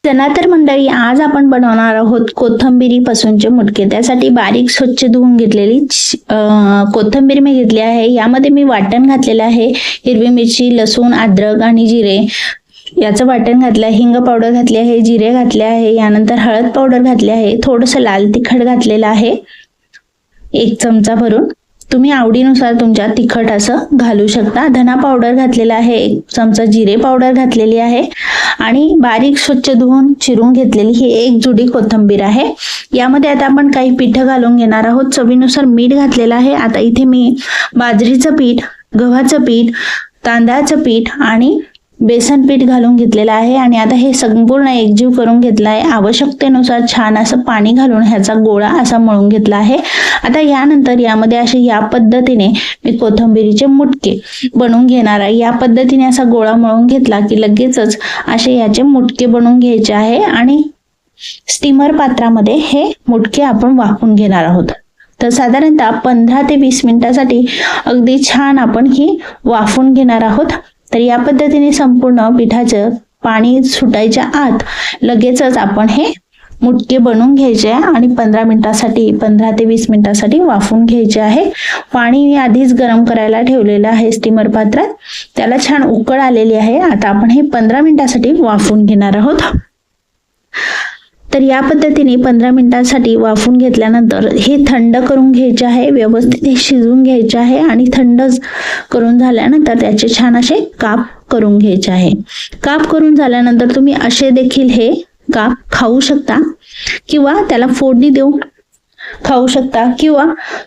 चला तर मंडळी, आज आपण बनवणार आहोत कोथिंबिरी पासूनचे मुटके। त्यासाठी बारीक स्वच्छ धुवून घेतलेली कोथिंबीर मी घेतली आहे। यामध्ये मी वाटण घातलेलं आहे, हिरवी मिरची, लसूण, अद्रक आणि जिरे याचं वाटण घातलं आहे, हिंग पावडर घातली आहे, जिरे घातले आहे, यानंतर हळद पावडर घातली आहे, थोडंसं लाल तिखट घातलेलं आहे 1 चमचा भरून। तुम्ही आवडीनुसार तुमच्या तिखट असं घालू शकता। धना पावडर घातलेला आहे 1 चमचा, जिरे पावडर घातलेली आहे आणि बारीक स्वच्छ धुवून चिरून घेतलेली ही 1 जुडी कोथिंबीर आहे। यामध्ये आता आपण काही पीठ घालून घेणार आहोत। चवीनुसार मीठ घातलेलं आहे। आता इथे मी बाजरीचं पीठ, गव्हाचं पीठ, तांदळाचं पीठ आणि बेसन पीठ घालून घेतलेलं आहे आणि आता हे संपूर्ण एकजीव करून घेतला आहे। आवश्यकतेनुसार छान असं पाणी घालून ह्याचा गोळा असा मळून घेतला आहे। आता यानंतर यामध्ये असे या पद्धतीने मी कोथिंबीरीचे मुटके बनवून घेणार आहे। या पद्धतीने असा गोळा मळून घेतला की लगेचच असे याचे मुटके बनवून घ्यायचे आहे आणि स्टीमर पात्रामध्ये हे मुटके आपण वाफवून घेणार आहोत। तर साधारणतः 15 ते 20 मिनिटांसाठी अगदी छान आपण ही वाफवून घेणार आहोत। तर या पद्धतीने संपूर्ण पिठाचं पाणी सुटायच्या आत लगेचच आपण हे मुटके बनवून घ्यायचे आणि 15 ते 20 मिनिटांसाठी वाफवून घ्यायचे आहे। पाणी मी आधीच गरम करायला ठेवलेलं आहे स्टीमर पात्रात, त्याला छान उकळ आलेली आहे। आता आपण हे 15 मिनिटांसाठी वाफवून घेणार आहोत। तर या पद्धतीने 15 मिनिटांसाठी वाफवून घेतल्यानंतर हे थंड करून घ्यायचे आहे, व्यवस्थित हे शिजवून घ्यायचे आहे आणि थंड करून झाल्यानंतर त्याचे छान असे काप करून घ्यायचे आहे। काप करून झाल्यानंतर तुम्ही असे देखील हे काप खाऊ शकता किंवा त्याला फोडणी देऊन खाऊ शकता किंवा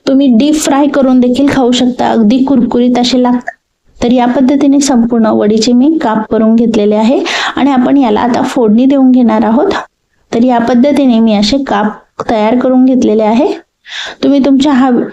तुम्ही डीप फ्राय करून देखील खाऊ शकता, अगदी कुरकुरीत असे लागतात। तर या पद्धतीने संपूर्ण वडीचे मी काप करून घेतलेले आहे आणि आपण याला आता फोडणी देऊन घेणार आहोत। तर या पद्धतीने मी असे काप तयार करून घेतलेले आहे। तुम्ही तुमच्या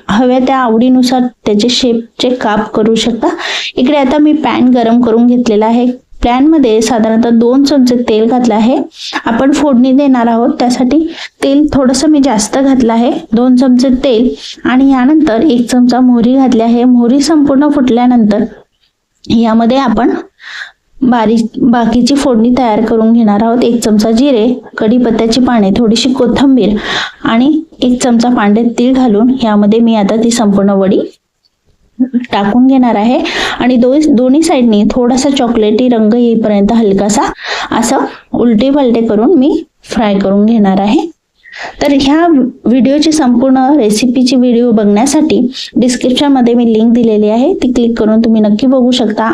हव्या त्या आवडीनुसार त्याचे शेपचे काप करू शकता। इकडे आता मी पॅन गरम करून घेतलेला आहे। पॅन मध्ये साधारणतः 2 चमचे तेल घातले आहे। आपण फोडणी देणार आहोत, त्यासाठी तेल थोडंसं मी जास्त घातलं आहे, 2 चमचे तेल आणि यानंतर 1 चमचा मोहरी घातली आहे। मोहरी संपूर्ण फुटल्यानंतर यामध्ये आपण बाकीची फोडणी तयार करून घेणार आहोत। 1 चमचा जिरे, कढीपत्त्याची पाने, थोडीशी कोथिंबीर आणि 1 चमचा पांढरे तीळ घालून यामध्ये मी आता ती संपूर्ण वडी टाकून घेणार आहे आणि दोन्ही साइडनी थोडासा चॉकलेटी रंग येईपर्यंत हलकासा असं उलटे पलटे करून मी फ्राय करून घेणार आहे। तर ह्या व्हिडिओची संपूर्ण रेसिपीची व्हिडिओ बघण्यासाठी डिस्क्रिप्शन मध्ये मी लिंक दिलेली आहे, ती क्लिक करून तुम्ही नक्की बघू शकता।